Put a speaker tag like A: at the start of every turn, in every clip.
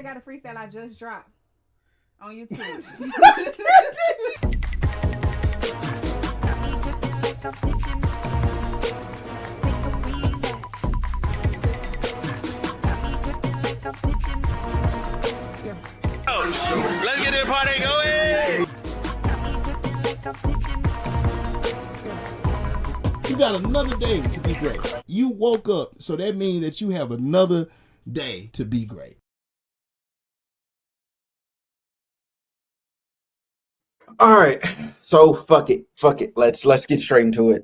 A: got a freestyle I just dropped on YouTube.
B: Let's get this party going.
C: You got another day to be great. You woke up, so that means that you have another day to be great.
D: All right, so fuck it. Let's get straight into it.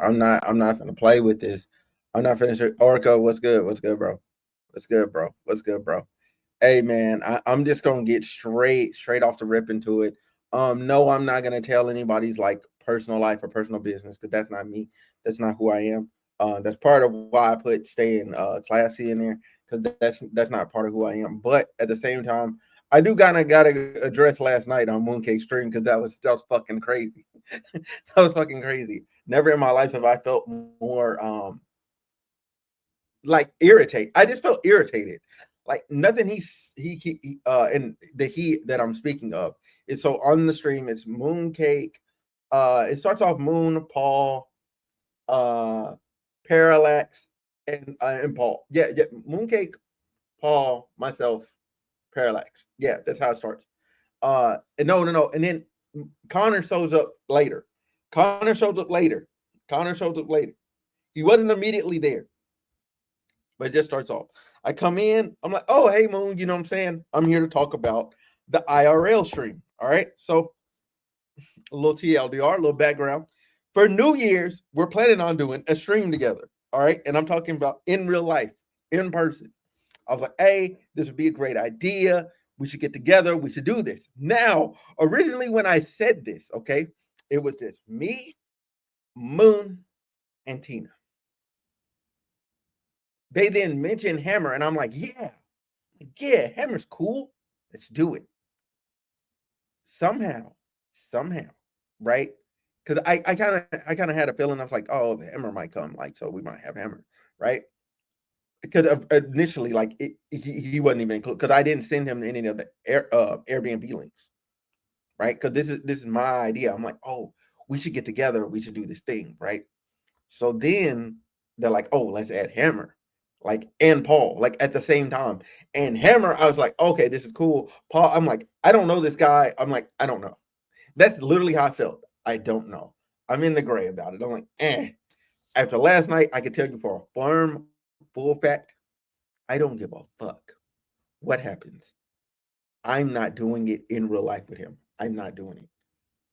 D: I'm not gonna play with this. I'm not finished. Orca, what's good? What's good, bro? Hey man, I'm just gonna get straight off the rip into it. No, I'm not gonna tell anybody's like personal life or personal business because that's not me. That's not who I am. That's part of why I put staying classy in there because that's not part of who I am. But at the same time, I do kind of gotta address last night on Mooncake stream because that was fucking crazy. That was fucking crazy. Never in my life have I felt more like irritated. I just felt irritated. Like nothing and the he that I'm speaking of is so on the stream. It's Mooncake. It starts off Moon, Paul, Parallax, and Paul. Yeah, Mooncake, Paul, myself, Parallax. Yeah, that's how it starts. And no. And then Connor shows up later. Connor shows up later. He wasn't immediately there, but it just starts off. I come in, I'm like, oh, hey, Moon, you know what I'm saying? I'm here to talk about the IRL stream. All right. So a little TLDR, a little background. For New Year's, we're planning on doing a stream together. All right. And I'm talking about in real life, in person. I was like, hey, this would be a great idea. We should get together. We should do this. Now, originally, when I said this, okay, it was just me, Moon, and Tina. They then mentioned Hammer, and I'm like, yeah, Hammer's cool. Let's do it. Somehow, right? Because I kind of had a feeling I was like, oh, Hammer might come, like, so we might have Hammer, right? Because initially, like, he wasn't even included because I didn't send him any of the Airbnb links, right? Because this is my idea. I'm like, oh, we should get together. We should do this thing, right? So then they're like, oh, let's add Hammer, like, and Paul, like at the same time. And Hammer, I was like, okay, this is cool. Paul, I'm like, I don't know this guy. I'm like, I don't know. That's literally how I felt. I don't know. I'm in the gray about it. I'm like, After last night, I can tell you for a firm, full fact, I don't give a fuck what happens. I'm not doing it in real life with him. I'm not doing it.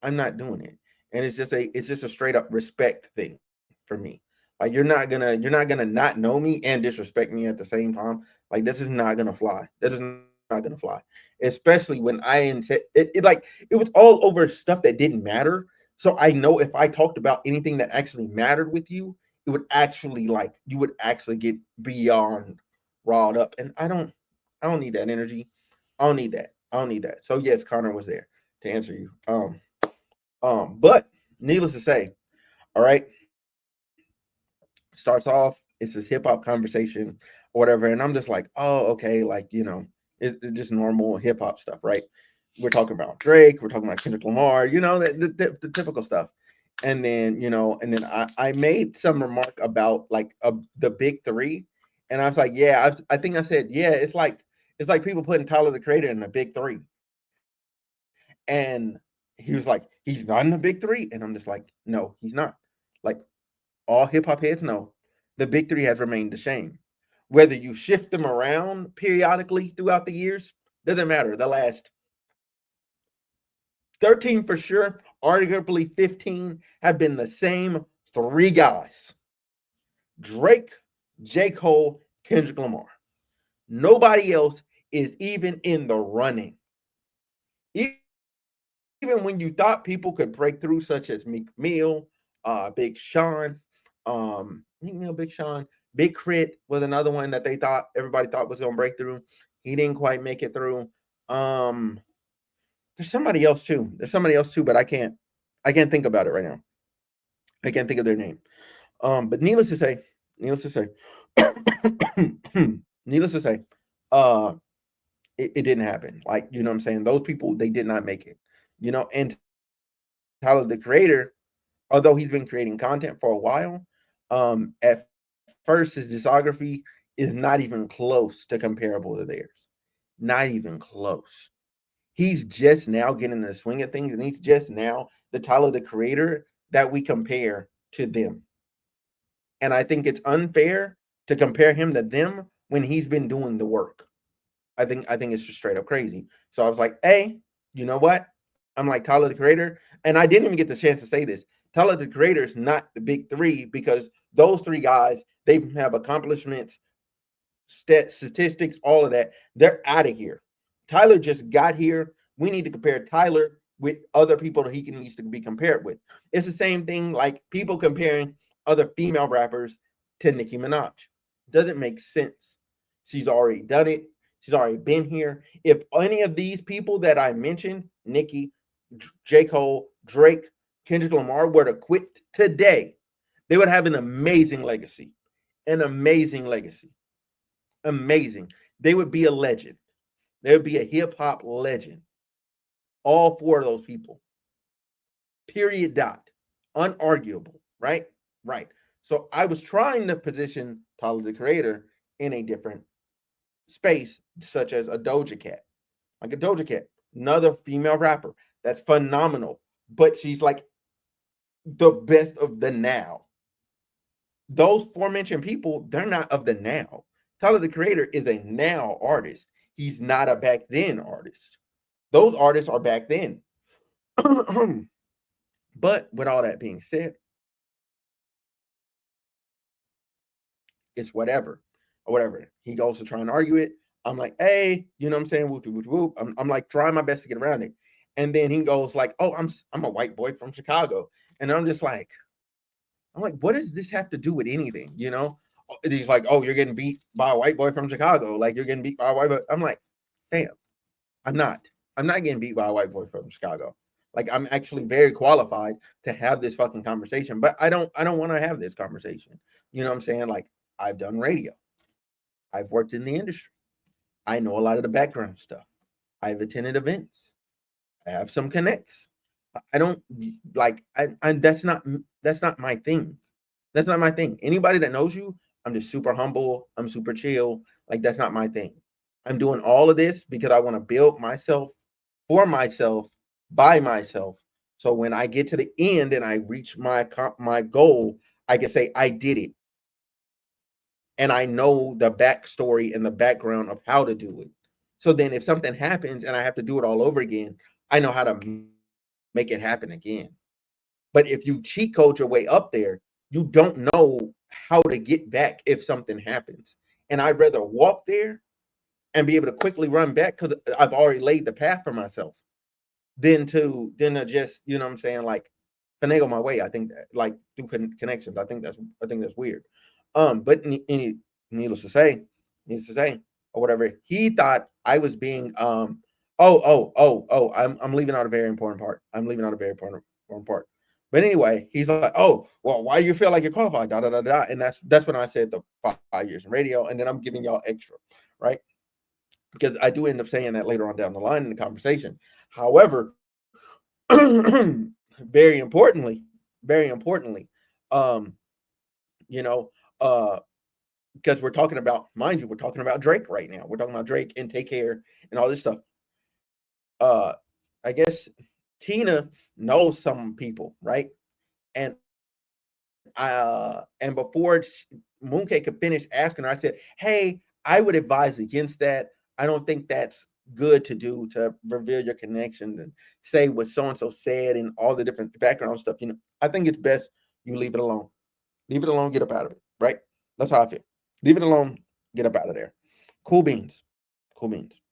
D: And it's just a straight up respect thing for me. Like you're not gonna not know me and disrespect me at the same time. Like this is not gonna fly. That is not gonna fly. Especially when it was all over stuff that didn't matter. So I know if I talked about anything that actually mattered with you, it would actually you would actually get beyond riled up. And I don't need that energy. I don't need that. So yes, Connor was there to answer you. But needless to say, all right, starts off, it's this hip hop conversation or whatever, and I'm just like, oh, okay, like it's just normal hip hop stuff, right? We're talking about Drake, we're talking about Kendrick Lamar, the typical stuff. And then I made some remark about the big three, and I was like, yeah, I think I said, yeah, it's like people putting Tyler the Creator in the big three, and he was like, he's not in the big three, and I'm just like, no, he's not. Like all hip hop heads know, the big three has remained the same. Whether you shift them around periodically throughout the years, doesn't matter. The last 13 for sure, arguably 15 have been the same three guys: Drake, J. Cole, Kendrick Lamar. Nobody else is even in the running. Even when you thought people could break through, such as Meek Mill, Big Sean, Big Sean, Big Crit was another one that everybody thought was gonna break through. He didn't quite make it through. There's somebody else too. But I can't think about it right now. I can't think of their name. But needless to say, It didn't happen. Like, you know what I'm saying? Those people, they did not make it. You know, and Tyler the Creator, although he's been creating content for a while, at first his discography is not even close to comparable to theirs. Not even close. He's just now getting in the swing of things, and he's just now the Tyler the Creator that we compare to them. And I think it's unfair to compare him to them when he's been doing the work. I think it's just straight up crazy. So I was like, hey, you know what? I'm like Tyler the Creator, and I didn't even get the chance to say this. Tyler the Creator is not the big three because those three guys, they have accomplishments, statistics, all of that. They're out of here. Tyler just got here. We need to compare Tyler with other people that he needs to be compared with. It's the same thing like people comparing other female rappers to Nicki Minaj. Doesn't make sense. She's already done it. She's already been here. If any of these people that I mentioned, Nicki, J. Cole, Drake, Kendrick Lamar, were to quit today, they would have an amazing legacy. An amazing legacy. Amazing. They would be a legend. They would be a hip hop legend. All four of those people. Period. Dot. Unarguable. Right? Right. So I was trying to position Tyler the Creator in a different space, such as a Doja Cat. Like a Doja Cat, another female rapper that's phenomenal, but she's like the best of the now. Those aforementioned people, they're not of the now. Tyler the Creator is a now artist. He's not a back then artist. Those artists are back then. But with all that being said, it's whatever. Or whatever. He goes to try and argue it. I'm like, hey, you know what I'm saying? Whoop, whoop, whoop. I'm like trying my best to get around it. And then he goes like, oh, I'm a white boy from Chicago. And I'm like, what does this have to do with anything? You know? And he's like, oh, you're getting beat by a white boy from Chicago. Like you're getting beat by a white boy. I'm like, damn, I'm not. I'm not getting beat by a white boy from Chicago. Like I'm actually very qualified to have this fucking conversation, but I don't want to have this conversation. You know what I'm saying? Like I've done radio. I've worked in the industry. I know a lot of the background stuff. I've attended events. I have some connects. I don't like I that's not my thing. That's not my thing. Anybody that knows you, I'm just super humble. I'm super chill. Like that's not my thing. I'm doing all of this because I want to build myself for myself by myself. So when I get to the end and I reach my goal, I can say I did it. And I know the backstory and the background of how to do it. So then if something happens and I have to do it all over again, I know how to make it happen again. But if you cheat code your way up there, you don't know how to get back if something happens. And I'd rather walk there and be able to quickly run back because I've already laid the path for myself than to just, you know what I'm saying, like finagle my way. I think that like through connections. I think that's weird. But needless to say, or whatever, he thought I was being I'm leaving out a very important part. But anyway, he's like, oh, well, why do you feel like you're qualified? Da da da da. And that's when I said the 5 years in radio, and then I'm giving y'all extra, right? Because I do end up saying that later on down the line in the conversation. However, very importantly, you know, because we're talking about, mind you, we're talking about Drake right now. We're talking about Drake and Take Care and all this stuff. I guess Tina knows some people, right? And before Mooncake could finish asking her, I said, hey, I would advise against that. I don't think that's good to do, to reveal your connections and say what so-and-so said and all the different background stuff. You know, I think it's best you leave it alone. Leave it alone, get up out of it, right? That's how I feel. Leave it alone, get up out of there. Cool beans.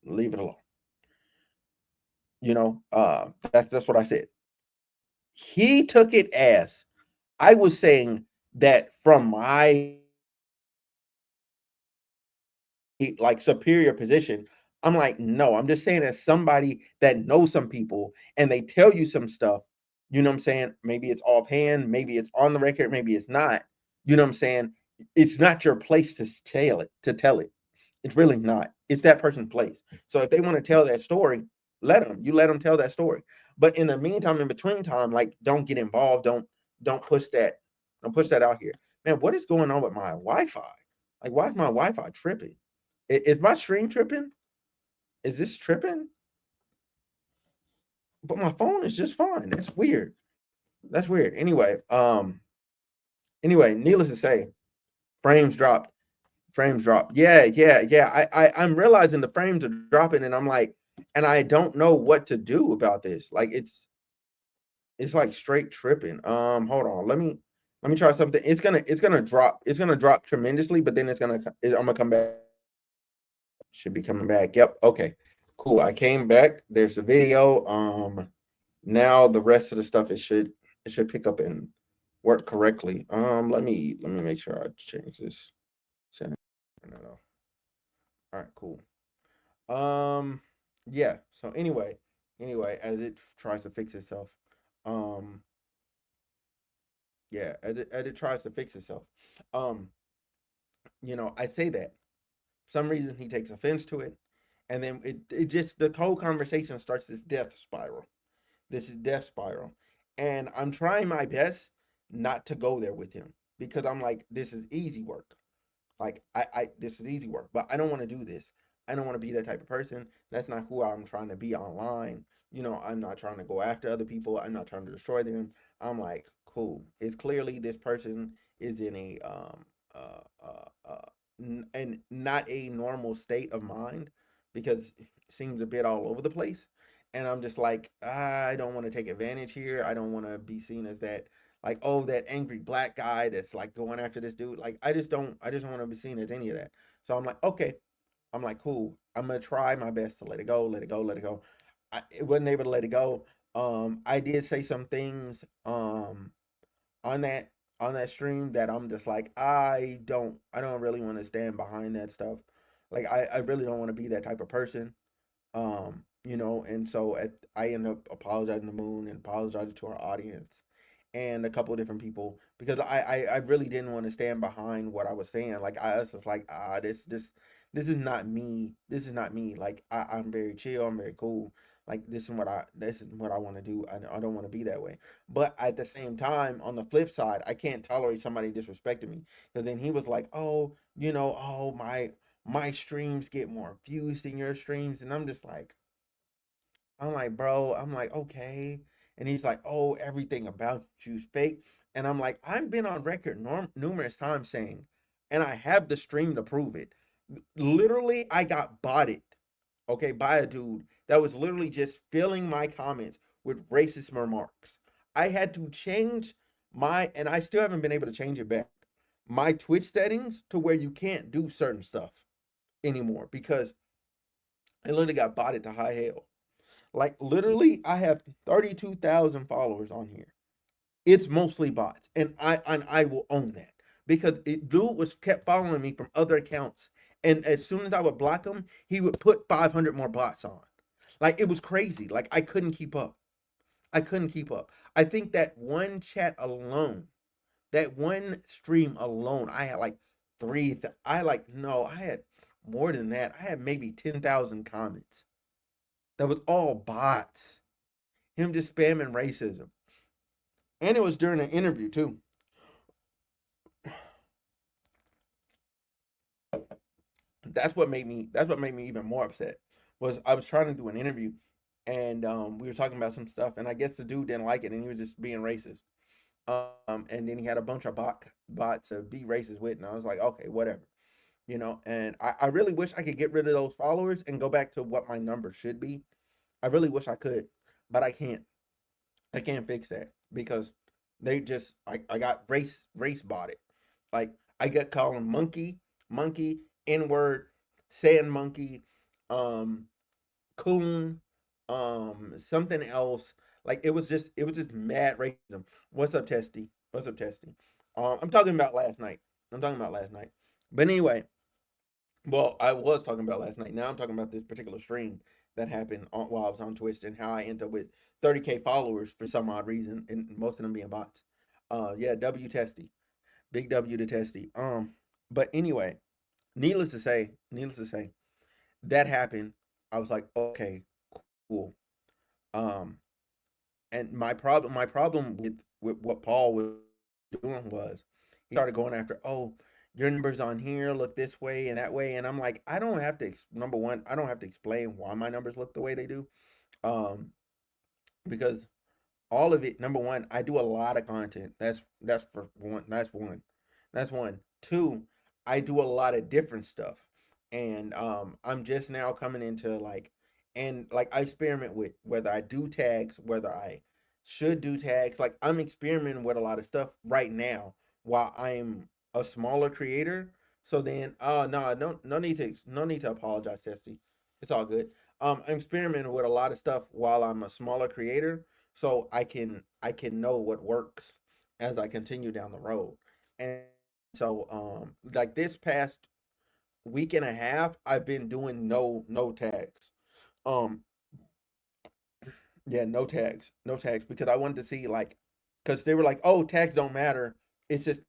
D: Leave it alone. You know, that's what I said. He took it as I was saying that from my like superior position. I'm like, no, I'm just saying as somebody that knows some people and they tell you some stuff, you know what I'm saying? Maybe it's offhand, maybe it's on the record, maybe it's not. You know what I'm saying? It's not your place to tell it. It's really not. It's that person's place. So if they want to tell that story, let them. You let them tell that story. But in the meantime, in between time, like don't get involved. Don't push that. Don't push that out here, man. What is going on with my Wi-Fi? Like, why is my Wi-Fi tripping? Is my stream tripping? Is this tripping? But my phone is just fine. That's weird. That's weird. Anyway, needless to say, frames dropped. Frames dropped. Yeah. I'm realizing the frames are dropping, and I'm like, and I don't know what to do about this. Like it's like straight tripping. Hold on. Let me try something. It's gonna drop tremendously, but then I'm gonna come back. Should be coming back. Yep. Okay. Cool. I came back. There's the video. Now the rest of the stuff it should pick up and work correctly. Let me make sure I change this. Send it off. All right, cool. Yeah. So anyway, as it tries to fix itself, um, yeah, as it tries to fix itself, um, I say that for some reason he takes offense to it, and then it just the whole conversation starts this death spiral. This is death spiral, and I'm trying my best not to go there with him because I'm like, this is easy work. Like this is easy work, but I don't want to do this. I don't want to be that type of person. That's not who I'm trying to be online. I'm not trying to go after other people. I'm not trying to destroy them. I'm like, cool. It's clearly this person is in a and not a normal state of mind because it seems a bit all over the place. And I'm just like, I don't want to take advantage here. I don't want to be seen as that like, oh, that angry black guy that's like going after this dude. Like I just don't want to be seen as any of that. So I'm like, okay. I'm like, cool. I'm gonna try my best to let it go, let it go, let it go. I wasn't able to let it go. I did say some things on that stream that I'm just like, I don't really want to stand behind that stuff. Like I really don't want to be that type of person. And so I end up apologizing to Moon and apologizing to our audience and a couple of different people because I really didn't want to stand behind what I was saying. Like I was just like, this is not me. This is not me. Like I'm very chill. I'm very cool. Like this is what I want to do. I don't want to be that way. But at the same time, on the flip side, I can't tolerate somebody disrespecting me because then he was like, oh, oh my streams get more views than your streams, and I'm like, bro, I'm like, okay. And he's like, oh, everything about you's fake. And I'm like, I've been on record numerous times saying, and I have the stream to prove it. Literally, I got botted, okay, by a dude that was literally just filling my comments with racist remarks. I had to change and I still haven't been able to change it back, my Twitch settings to where you can't do certain stuff anymore because I literally got botted to high hell. Like literally, I have 32,000 followers on here. It's mostly bots, and I will own that because dude was kept following me from other accounts, and as soon as I would block him, he would put 500 more bots on. Like it was crazy. Like I couldn't keep up. I couldn't keep up. I think that one chat alone, that one stream alone, I had like I had more than that. I had maybe 10,000 comments. That was all bots. Him just spamming racism. And it was during an interview too. That's what made me even more upset. Was I was trying to do an interview and we were talking about some stuff and I guess the dude didn't like it and he was just being racist. And then he had a bunch of bots to be racist with and I was like, okay, whatever. And I really wish I could get rid of those followers and go back to what my number should be. I really wish I could, but I can't. I can't fix that because they just I got race bought it. Like I get calling monkey, N-word, sand monkey, um, coon, something else. Like it was just mad racism. What's up, Testy? What's up, Testy? I'm talking about last night. I'm talking about last night. But anyway, well, I was talking about last night. Now I'm talking about this particular stream that happened while I was on Twitch and how I ended up with 30K followers for some odd reason, and most of them being bots. Yeah, W Testy, big W to Testy. But anyway, needless to say, that happened. I was like, okay, cool. Um, and my problem with what Paul was doing was he started going after, oh, your numbers on here look this way and that way, and I'm like, I don't have to. Number one, I don't have to explain why my numbers look the way they do, um, because all of it. Number one, I do a lot of content. That's for one. That's one. That's one. Two, I do a lot of different stuff, and I'm just now coming into like, and like I experiment with whether I do tags, whether I should do tags. Like I'm experimenting with a lot of stuff right now while I'm a smaller creator. So then, no, no need to apologize, Testy. It's all good. I'm experimenting with a lot of stuff while I'm a smaller creator so I can know what works as I continue down the road. And so like this past week and a half I've been doing no tags. Um yeah, no tags. No tags because I wanted to see like cuz they were like, "Oh, tags don't matter. It's just,"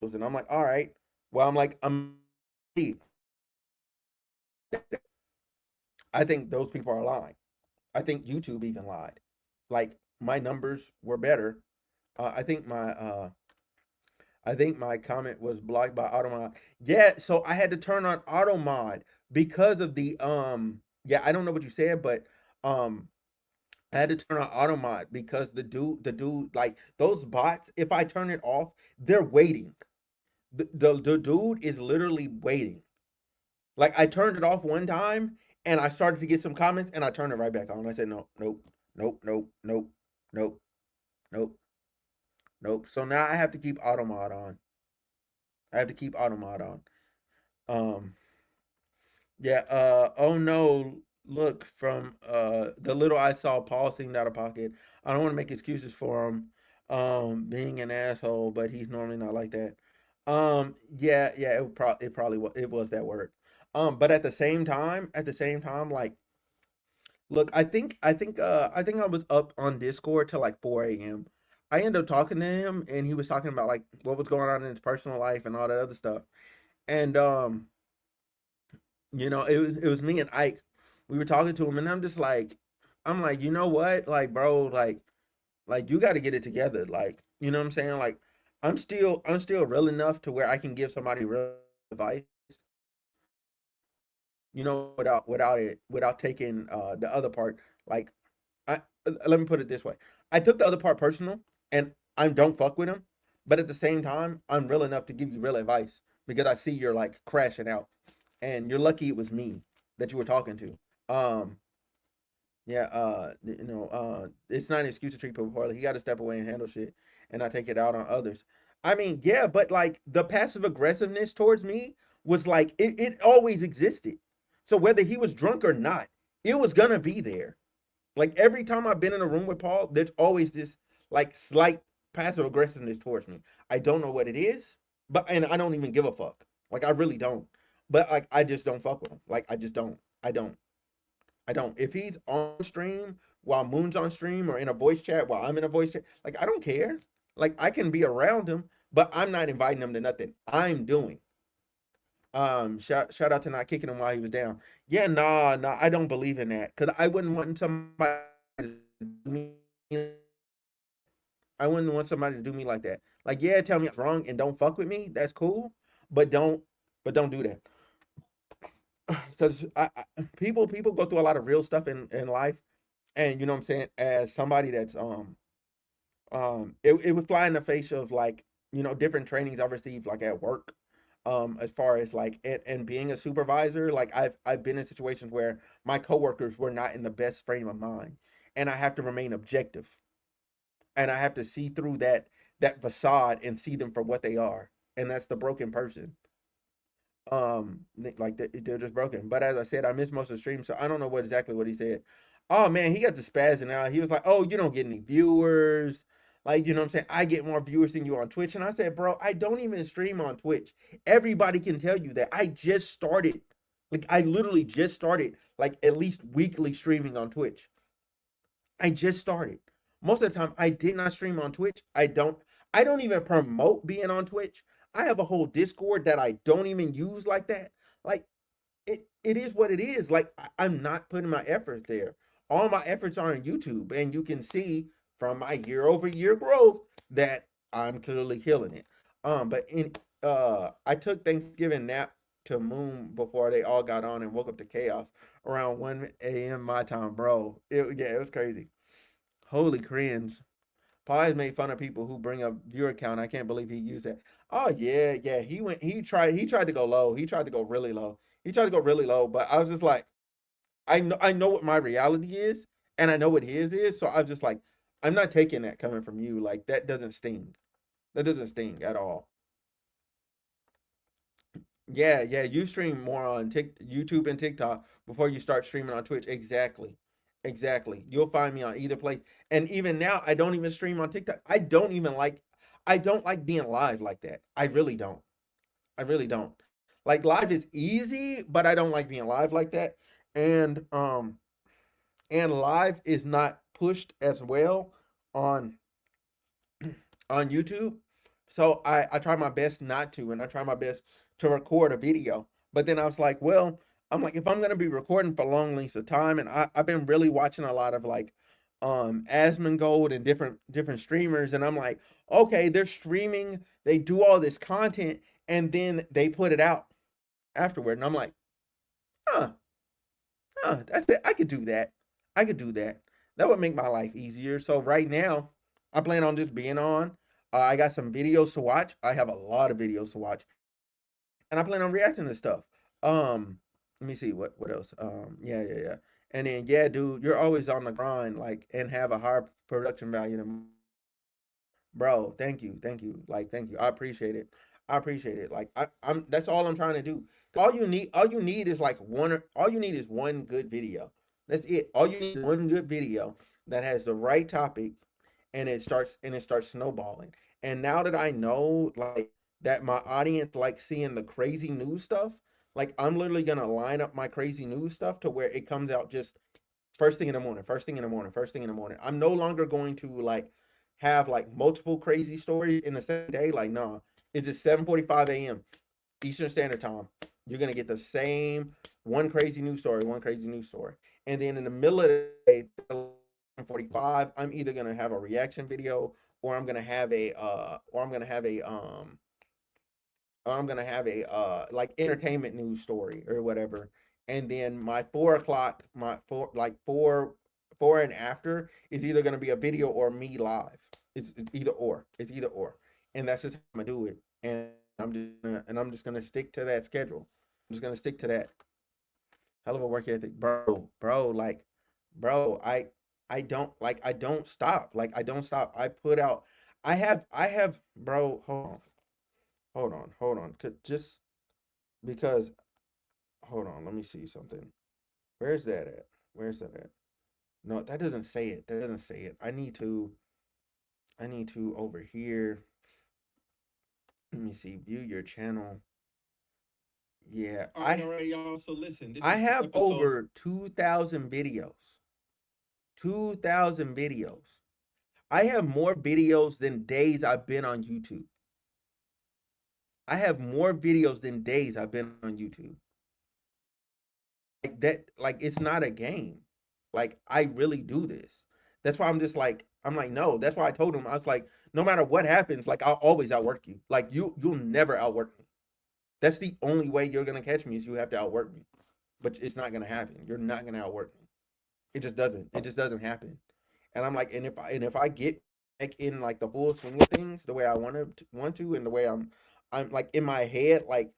D: and I'm like, "All right." Well, I'm like I think those people are lying. I think YouTube even lied. Like my numbers were better. I think my comment was blocked by automod. Yeah, so I had to turn on automod because of the yeah, I don't know what you said, but um I had to turn on automod because the dude like those bots, if I turn it off, they're waiting. The dude is literally waiting. Like I turned it off one time and I started to get some comments and I turned it right back on. I said no, nope, nope, nope, nope, nope, nope, nope. So now I have to keep automod on. I have to keep automod on. Um, yeah. Oh no. Look from the little I saw Paul seemed out of pocket. I don't want to make excuses for him, being an asshole, but he's normally not like that. Yeah, yeah. It was that word. But at the same time, like, look, I think I was up on Discord till like 4 a.m. I ended up talking to him, and he was talking about like what was going on in his personal life and all that other stuff. And it was me and Ike. We were talking to him, and I'm like, you know what, like, bro, like you got to get it together, like, you know what I'm saying, like, I'm still real enough to where I can give somebody real advice, without taking the other part, like, let me put it this way, I took the other part personal, and I don't fuck with him, but at the same time, I'm real enough to give you real advice because I see you're like crashing out, and you're lucky it was me that you were talking to. Um, yeah, it's not an excuse to treat people poorly. He got to step away and handle shit, and not take it out on others. I mean, yeah, but like the passive aggressiveness towards me was like it always existed. So whether he was drunk or not, it was gonna be there. Like every time I've been in a room with Paul, there's always this like slight passive aggressiveness towards me. I don't know what it is, and I don't even give a fuck. Like I really don't. But like I just don't fuck with him. Like I just don't. I don't. I don't. If he's on stream while Moon's on stream or in a voice chat while I'm in a voice chat, like I don't care. Like I can be around him, but I'm not inviting him to nothing. I'm doing. Shout out to not kicking him while he was down. Yeah, nah, I don't believe in that because I wouldn't want somebody to do me. I wouldn't want somebody to do me like that. Like, yeah, tell me I'm wrong and don't fuck with me. That's cool, but don't do that because people go through a lot of real stuff in life, and you know what I'm saying. As somebody that's it would fly in the face of like different trainings I've received like at work, as far as like and being a supervisor, like I've been in situations where my coworkers were not in the best frame of mind, and I have to remain objective, and I have to see through that facade and see them for what they are, and that's the broken person. Like they're just broken. But as I said, I missed most of the stream, so I don't know exactly what he said. Oh man, he got the spazzing out. He was like, "Oh, you don't get any viewers." Like, you know what I'm saying? I get more viewers than you on Twitch. And I said, bro, I don't even stream on Twitch. Everybody can tell you that. I just started. Like, I literally just started, like, at least weekly streaming on Twitch. I just started. Most of the time, I did not stream on Twitch. I don't even promote being on Twitch. I have a whole Discord that I don't even use like that. Like it is what it is. Like I'm not putting my effort there. All my efforts are on YouTube, and you can see from my year-over-year growth that I'm clearly killing it. But in I took Thanksgiving nap to Moon before they all got on and woke up to chaos around 1 a.m. my time, bro. It was crazy. Holy cringe. Paul has made fun of people who bring up viewer count. I can't believe he used that. Oh yeah, yeah. He tried to go low. He tried to go really low. He tried to go really low, but I was just like, I know what my reality is, and I know what his is. So I was just like, I'm not taking that coming from you. Like that doesn't sting. That doesn't sting at all. Yeah, yeah. You stream more on YouTube and TikTok before you start streaming on Twitch. Exactly. Exactly. You'll find me on either place. And even now, I don't even stream on TikTok. I don't like being live like that. I really don't. I really don't. Like live is easy, but I don't like being live like that. And live is not pushed as well on YouTube. So I try my best not to, and I try my best to record a video. But then I was like, well, I'm like, if I'm gonna be recording for long lengths of time, and I've been really watching a lot of like Asmongold and different streamers, and I'm like, okay, they're streaming, they do all this content, and then they put it out afterward. And I'm like, huh, that's it. I could do that. I could do that. That would make my life easier. So right now, I plan on just being on. I got some videos to watch. I have a lot of videos to watch, and I plan on reacting to stuff. Let me see what else. Yeah, yeah, yeah. And then yeah, dude, you're always on the grind, like, and have a higher production value than bro. Thank you, like, thank you. I appreciate it. I appreciate it. Like, I'm that's all I'm trying to do. All you need is like all you need is one good video. That's it. All you need is one good video that has the right topic, and it starts snowballing. And now that I know like that my audience likes seeing the crazy news stuff, like I'm literally gonna line up my crazy news stuff to where it comes out just first thing in the morning, first thing in the morning, first thing in the morning. I'm no longer going to like have like multiple crazy stories in the same day. Like, no, it's just 7:45 a.m. Eastern Standard Time. You're gonna get the same one crazy news story, one crazy news story. And then in the middle of the day, 7:45, I'm either gonna have a reaction video or I'm gonna have a like entertainment news story or whatever. And then my 4 o'clock, my four and after is either gonna be a video or me live. It's either or. It's either or. And that's just how I'm gonna do it. And I'm just gonna stick to that schedule. I'm just gonna stick to that. Hell of a work ethic, bro. Like, bro, I don't stop. Like I don't stop. I put out. I have, bro. Hold on. Just because, hold on. Let me see something. Where's that at? Where's that at? No, that doesn't say it. That doesn't say it. I need to over here. Let me see. View your channel. Yeah, all right, y'all. So listen, I have over 2,000 videos. 2,000 videos. I have more videos than days I've been on YouTube. I have more videos than days I've been on YouTube. Like that, like it's not a game. Like I really do this. That's why I'm like, no. That's why I told him I was like, no matter what happens, like I'll always outwork you. Like you'll never outwork me. That's the only way you're gonna catch me is you have to outwork me. But it's not gonna happen. You're not gonna outwork me. It just doesn't. It just doesn't happen. And I'm like, and if I get back in like the full swing of things, the way I want to, and the way I'm like in my head, like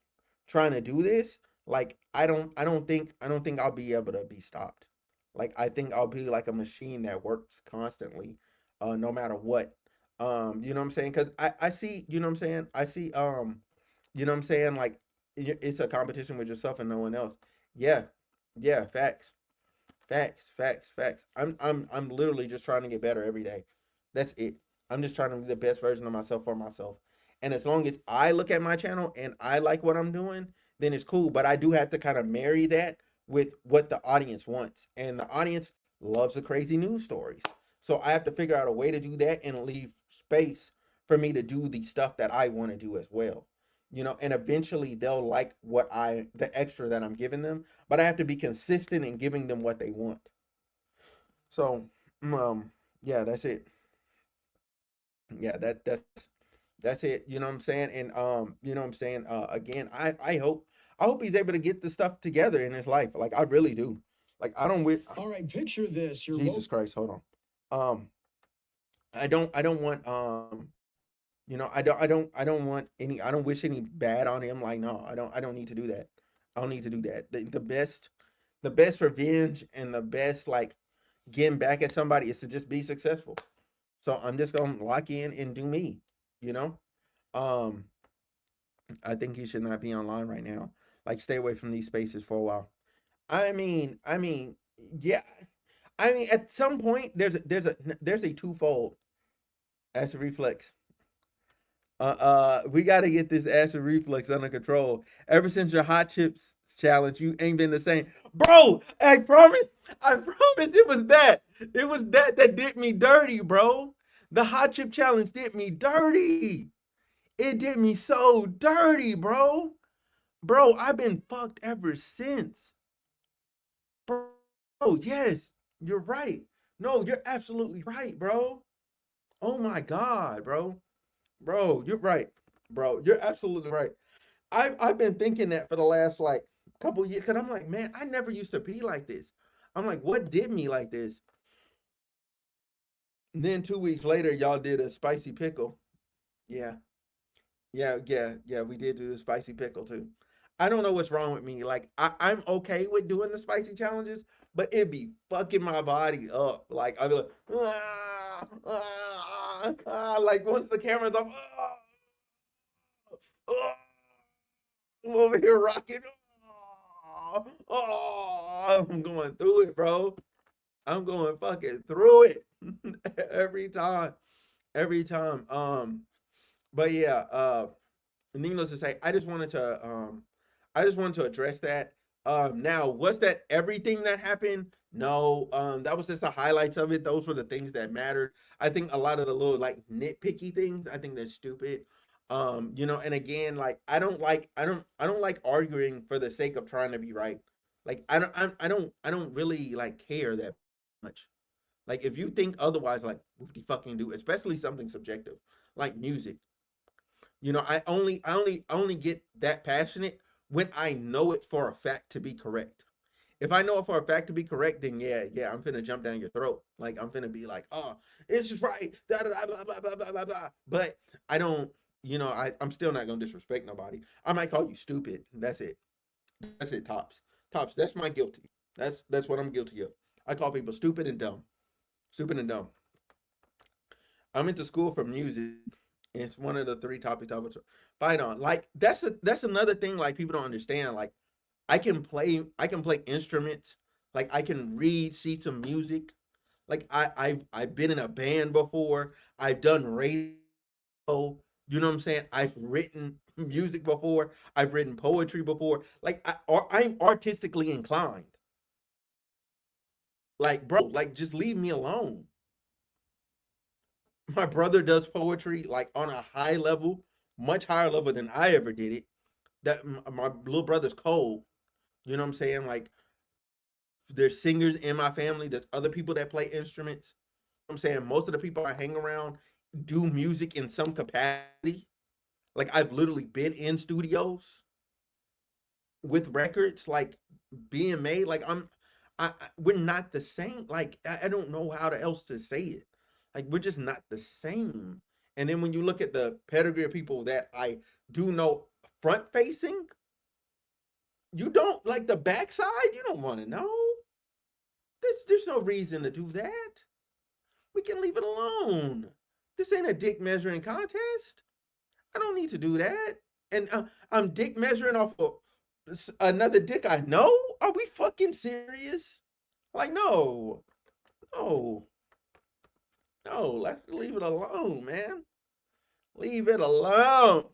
D: trying to do this, like I don't think I'll be able to be stopped. Like I think I'll be like a machine that works constantly, no matter what. You know what I'm saying? Because I see, you know what I'm saying? I see, you know what I'm saying? Like it's a competition with yourself and no one else. Yeah, yeah, facts. Facts. I'm literally just trying to get better every day. That's it. I'm just trying to be the best version of myself for myself. And as long as I look at my channel and I like what I'm doing, then it's cool. But I do have to kind of marry that with what the audience wants. And the audience loves the crazy news stories. So I have to figure out a way to do that and leave space for me to do the stuff that I want to do as well. you know, and eventually they'll like the extra that I'm giving them, but I have to be consistent in giving them what they want. So, yeah, that's it. Yeah, that's it. You know what I'm saying? And you know what I'm saying? Again, I hope he's able to get the stuff together in his life. Like I really do. Like I don't wish.
E: All right, picture this.
D: Jesus Christ, hold on. I don't want you know, I don't want any, I don't wish any bad on him. Like, no, I don't need to do that. I don't need to do that. The best revenge and the best like getting back at somebody is to just be successful. So I'm just gonna lock in and do me, you know? Um, I think he should not be online right now. Like stay away from these spaces for a while. Yeah. I mean, at some point there's a twofold acid reflex. We gotta get this acid reflux under control. Ever since your hot chips challenge, you ain't been the same, bro. I promise it was that. It was that did me dirty, bro. The hot chip challenge did me dirty. It did me so dirty, bro. Bro, I've been fucked ever since. Bro, yes, you're right. No, you're absolutely right, bro. Oh my God, bro. Bro, you're right. Bro, you're absolutely right. I've been thinking that for the last like couple years, because I'm like, man, I never used to be like this. I'm like, what did me like this? And then 2 weeks later, y'all did a spicy pickle. Yeah. Yeah, we did do the spicy pickle too. I don't know what's wrong with me. Like I'm okay with doing the spicy challenges, but it'd be fucking my body up. Like I'd be like, like once the camera's off, I'm over here rocking. I'm going through it, bro. I'm going fucking through it every time, every time. But yeah, needless to say, I just wanted to address that. Now, was that everything that happened? No, that was just the highlights of it. Those were the things that mattered. I think a lot of the little like nitpicky things, I think they're stupid. You know, and again, like I don't like arguing for the sake of trying to be right. Like I don't really like care that much. Like if you think otherwise, like what the fucking do, especially something subjective like music. You know, I only get that passionate when I know it for a fact to be correct. If I know it for a fact to be correct, then yeah, I'm finna jump down your throat. Like I'm finna be like, oh, it's just right. Da, da, da, blah, blah, blah, blah, blah, blah. But I don't, you know, I'm still not gonna disrespect nobody. I might call you stupid. That's it. That's it, Tops. Tops, that's my guilty. That's what I'm guilty of. I call people stupid and dumb. Stupid and dumb. I went to school for music. It's one of the three topics I was fight on. Like that's another thing like people don't understand. Like I can play instruments. Like I can read sheets of music. Like I've been in a band before. I've done radio. You know what I'm saying? I've written music before. I've written poetry before. Like I'm artistically inclined. Like bro, like just leave me alone. My brother does poetry like on a high level, much higher level than I ever did it. That my little brother's cold. You know what I'm saying? Like there's singers in my family. There's other people that play instruments. You know what I'm saying most of the people I hang around do music in some capacity. Like I've literally been in studios with records like being made. Like we're not the same. Like I don't know how else to say it. Like we're just not the same. And then when you look at the pedigree of people that I do know front facing, you don't like the backside. You don't want to know. There's no reason to do that. We can leave it alone. This ain't a dick measuring contest. I don't need to do that. And I'm dick measuring off of another dick I know. Are we fucking serious? Like no, no. No, let's leave it alone, man. Leave it alone.